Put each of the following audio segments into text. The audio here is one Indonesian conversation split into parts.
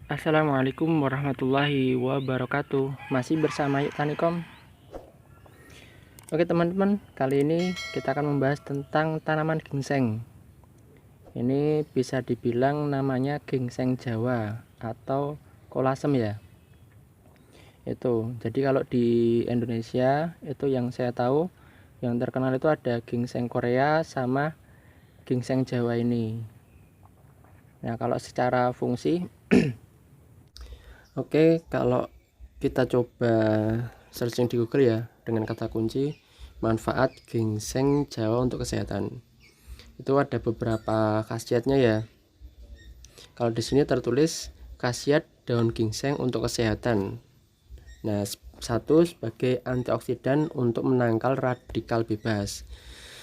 Assalamualaikum warahmatullahi wabarakatuh. Masih bersama Yuk Tanikom. Oke teman-teman, kali ini kita akan membahas tentang tanaman gingseng. Ini bisa dibilang namanya gingseng Jawa atau kolasem ya. Jadi kalau di Indonesia itu yang saya tahu yang terkenal itu ada gingseng Korea sama gingseng Jawa ini. Nah, kalau secara fungsi oke, kalau kita coba searching di Google ya dengan kata kunci manfaat gingseng Jawa untuk kesehatan. Itu ada beberapa khasiatnya ya. Kalau di sini tertulis khasiat daun gingseng untuk kesehatan. Nah, satu sebagai antioksidan untuk menangkal radikal bebas.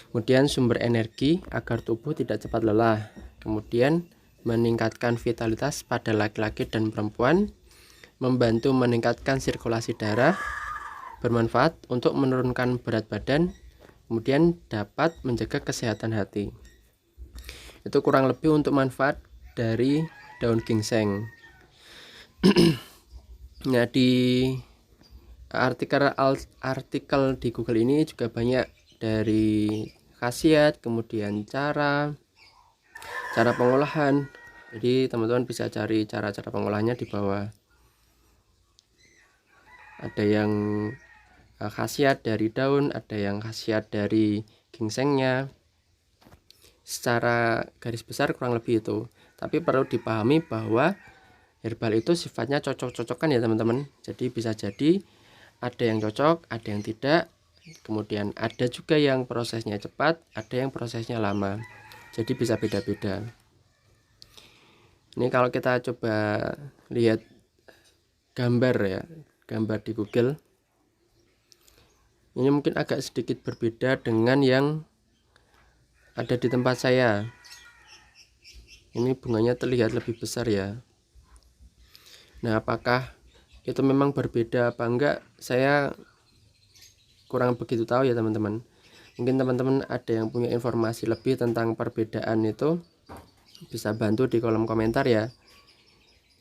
Kemudian sumber energi agar tubuh tidak cepat lelah. Kemudian meningkatkan vitalitas pada laki-laki dan perempuan. Membantu meningkatkan sirkulasi darah, bermanfaat untuk menurunkan berat badan, kemudian dapat menjaga kesehatan hati. Itu kurang lebih untuk manfaat dari daun gingseng. Nah, di artikel di Google ini juga banyak dari khasiat, kemudian cara pengolahan. Jadi teman-teman bisa cari cara-cara pengolahannya di bawah. Ada yang khasiat dari daun, ada yang khasiat dari gingsengnya. Secara garis besar kurang lebih itu. Tapi perlu dipahami bahwa herbal itu sifatnya cocok-cocokan ya teman-teman. Jadi bisa jadi ada yang cocok, ada yang tidak. Kemudian ada juga yang prosesnya cepat, ada yang prosesnya lama. Jadi bisa beda-beda. Ini kalau kita coba lihat gambar ya, gambar di Google. Ini mungkin agak sedikit berbeda dengan yang ada di tempat saya. Ini bunganya terlihat lebih besar ya. Nah, apakah itu memang berbeda apa enggak? Saya kurang begitu tahu ya teman-teman. Mungkin teman-teman ada yang punya informasi lebih tentang perbedaan itu, bisa bantu di kolom komentar ya.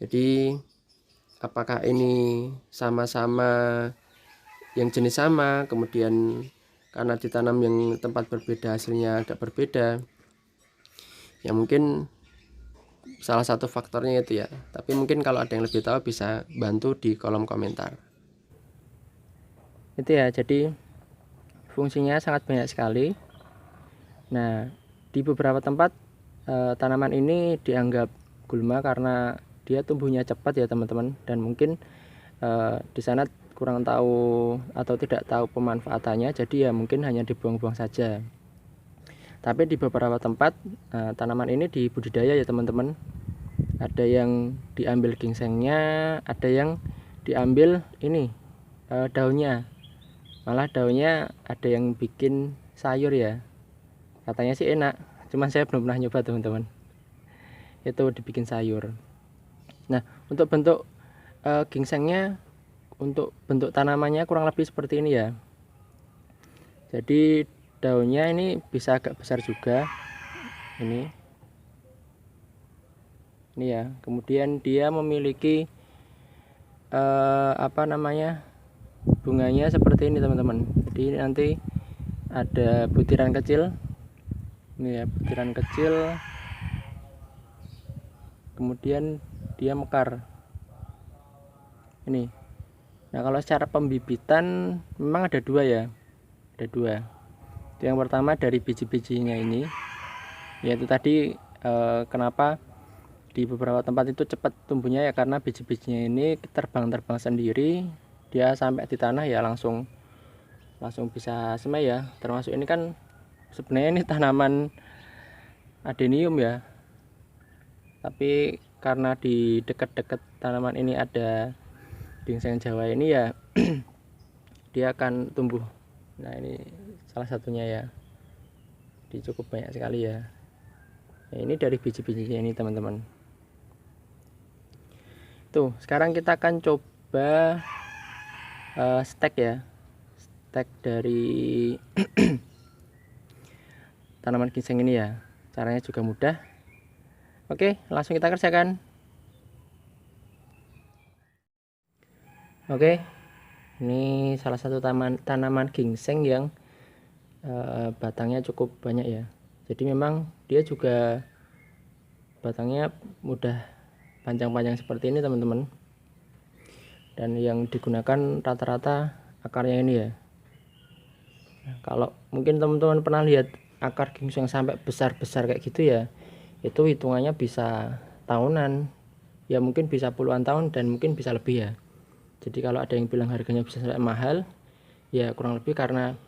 Jadi apakah ini sama-sama yang jenis sama, kemudian karena ditanam yang tempat berbeda hasilnya agak berbeda ya, mungkin salah satu faktornya itu ya. Tapi mungkin kalau ada yang lebih tahu bisa bantu di kolom komentar. Itu ya, jadi fungsinya sangat banyak sekali. Nah, di beberapa tempat tanaman ini dianggap gulma karena dia tumbuhnya cepat ya teman-teman, dan mungkin di sana kurang tahu atau tidak tahu pemanfaatannya, jadi ya mungkin hanya dibuang-buang saja. Tapi di beberapa tempat tanaman ini dibudidaya ya teman-teman. Ada yang diambil gingsengnya, ada yang diambil ini daunnya. Malah daunnya ada yang bikin sayur ya. Katanya sih enak, cuman saya belum pernah nyoba teman-teman. Itu dibikin sayur. Nah, untuk bentuk gingsengnya, untuk bentuk tanamannya kurang lebih seperti ini ya. Jadi daunnya ini bisa agak besar juga. Ini ya. Kemudian dia memiliki bunganya seperti ini teman-teman. Jadi nanti ada butiran kecil. Ini ya, butiran kecil. Kemudian dia mekar. Ini. Nah, kalau secara pembibitan memang ada dua ya. Ada dua. Yang pertama dari biji-bijinya ini, yaitu tadi kenapa di beberapa tempat itu cepat tumbuhnya ya, karena biji-bijinya ini terbang-terbang sendiri. Dia sampai di tanah ya langsung bisa semai ya. Termasuk ini kan sebenarnya ini tanaman adenium ya, tapi karena di dekat-dekat tanaman ini ada gingseng Jawa ini ya, dia akan tumbuh. Nah, ini salah satunya ya. Jadi cukup banyak sekali ya. Nah, ini dari biji-bijinya ini teman-teman. Tuh, sekarang kita akan coba stek ya. Stek dari tanaman ginseng ini ya. Caranya juga mudah. Oke, langsung kita kerjakan. Oke, ini salah satu tanaman ginseng yang batangnya cukup banyak ya. Jadi memang dia juga batangnya mudah panjang-panjang seperti ini teman-teman. Dan yang digunakan rata-rata akarnya ini ya. Nah, kalau mungkin teman-teman pernah lihat akar ginseng sampai besar-besar kayak gitu ya, itu hitungannya bisa tahunan, ya mungkin bisa puluhan tahun dan mungkin bisa lebih ya. Jadi kalau ada yang bilang harganya bisa sampai mahal, ya kurang lebih karena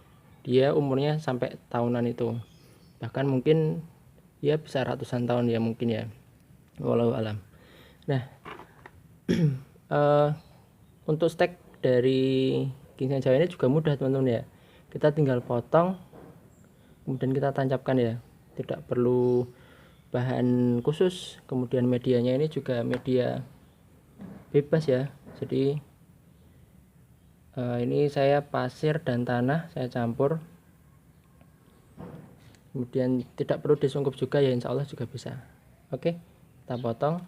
dia umurnya sampai tahunan itu. Bahkan mungkin ya bisa ratusan tahun ya mungkin ya. Walau alam. Nah, untuk stek dari ginseng Jawa ini juga mudah teman-teman ya. Kita tinggal potong, kemudian kita tancapkan ya. Tidak perlu bahan khusus. Kemudian medianya ini juga media bebas ya. Jadi ini saya pasir dan tanah saya campur, kemudian tidak perlu disungkup juga ya, insya Allah juga bisa. Oke, kita potong.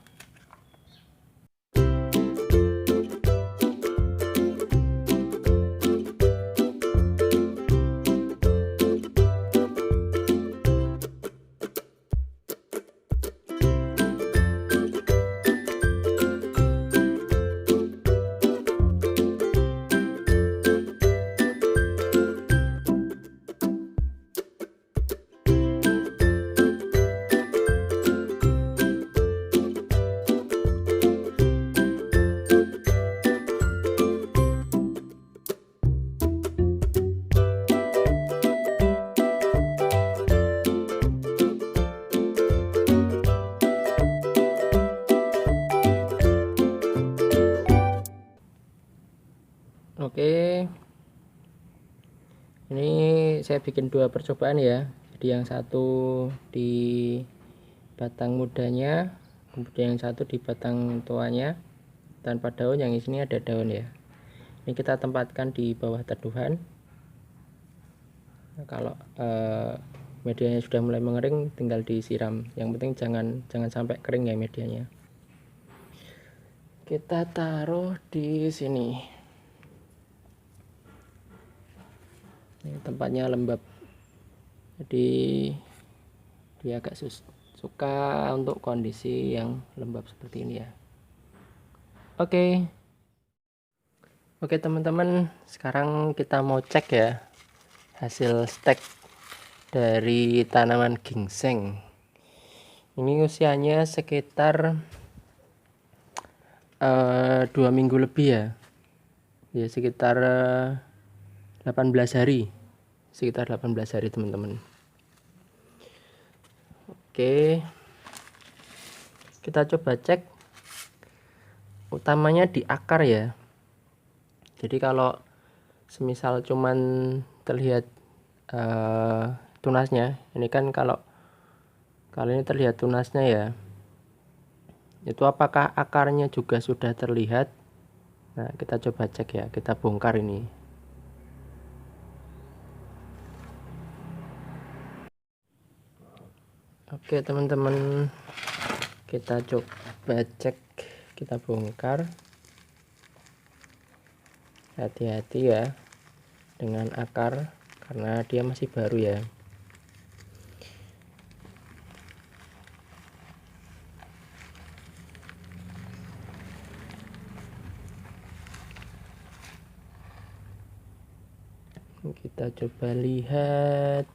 Oke, ini saya bikin dua percobaan ya. Jadi yang satu di batang mudanya, kemudian yang satu di batang tuanya tanpa daun, yang di sini ada daun ya. Ini kita tempatkan di bawah teduhan. Nah, kalau medianya sudah mulai mengering, tinggal disiram. Yang penting jangan sampai kering ya medianya. Kita taruh di sini. Ini tempatnya lembab, jadi dia agak suka untuk kondisi yang lembab seperti ini ya. Oke teman-teman, sekarang kita mau cek ya hasil stek dari tanaman ginseng. Ini usianya sekitar 2 minggu lebih ya, sekitar 18 hari, sekitar 18 hari teman-teman. Oke, kita coba cek utamanya di akar ya. Jadi kalau semisal cuman terlihat tunasnya, ini kan kalau kali ini terlihat tunasnya ya, itu apakah akarnya juga sudah terlihat? Nah, kita coba cek ya, kita bongkar ini. Oke teman-teman, kita coba cek, kita bongkar. Hati-hati ya dengan akar karena dia masih baru ya. Kita coba lihat.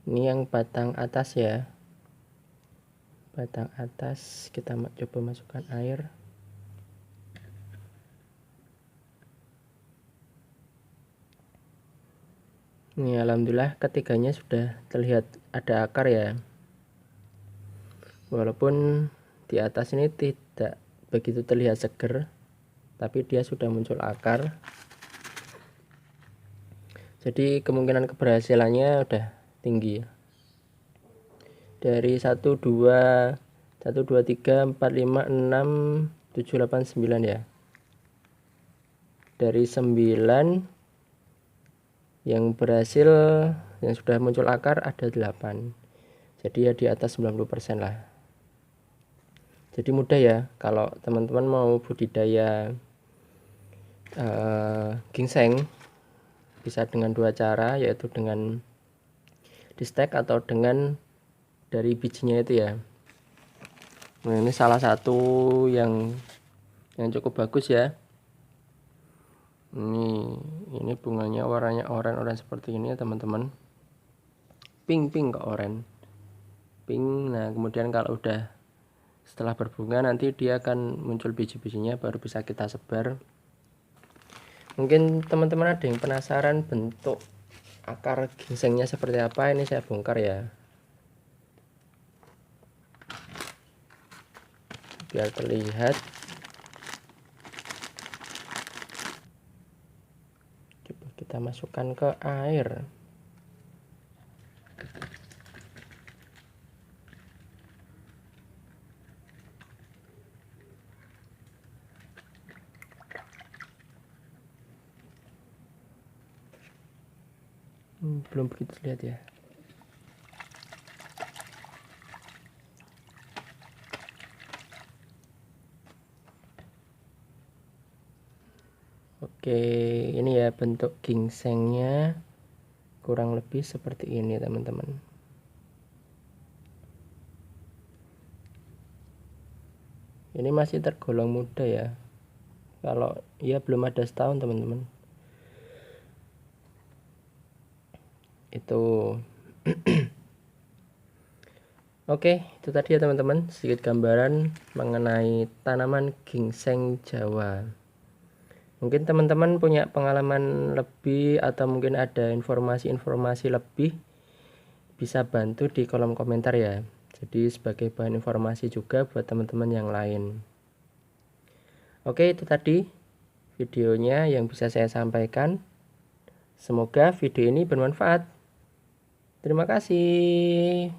Ini yang batang atas ya, batang atas kita coba masukkan air. Ini alhamdulillah ketiganya sudah terlihat ada akar ya, walaupun di atas ini tidak begitu terlihat seger, tapi dia sudah muncul akar. Jadi kemungkinan keberhasilannya udah tinggi. Dari 1 2 1 2 3 4 5 6 7 8 9 ya. Dari 9 yang berhasil, yang sudah muncul akar ada 8. Jadi ya di atas 90% lah. Jadi mudah ya kalau teman-teman mau budidaya ginseng, bisa dengan 2 cara, yaitu dengan di stek atau dengan dari bijinya itu ya. Nah, ini salah satu yang cukup bagus ya. Ini bunganya warnanya oranye seperti ini ya teman-teman. Pink ke oranye. Pink. Nah, kemudian kalau udah setelah berbunga nanti dia akan muncul biji-bijinya, baru bisa kita sebar. Mungkin teman-teman ada yang penasaran bentuk akar ginsengnya seperti apa, ini saya bongkar ya, biar terlihat. Coba kita masukkan ke air. Belum begitu terlihat ya. Oke, ini ya bentuk ginsengnya, kurang lebih seperti ini teman-teman. Ini masih tergolong muda ya, kalau ya belum ada setahun teman-teman. Itu Oke, itu tadi ya teman-teman, sedikit gambaran mengenai tanaman ginseng Jawa. Mungkin teman-teman punya pengalaman lebih atau mungkin ada informasi-informasi lebih, bisa bantu di kolom komentar ya. Jadi sebagai bahan informasi juga buat teman-teman yang lain. Oke, itu tadi videonya yang bisa saya sampaikan. Semoga video ini bermanfaat. Terima kasih.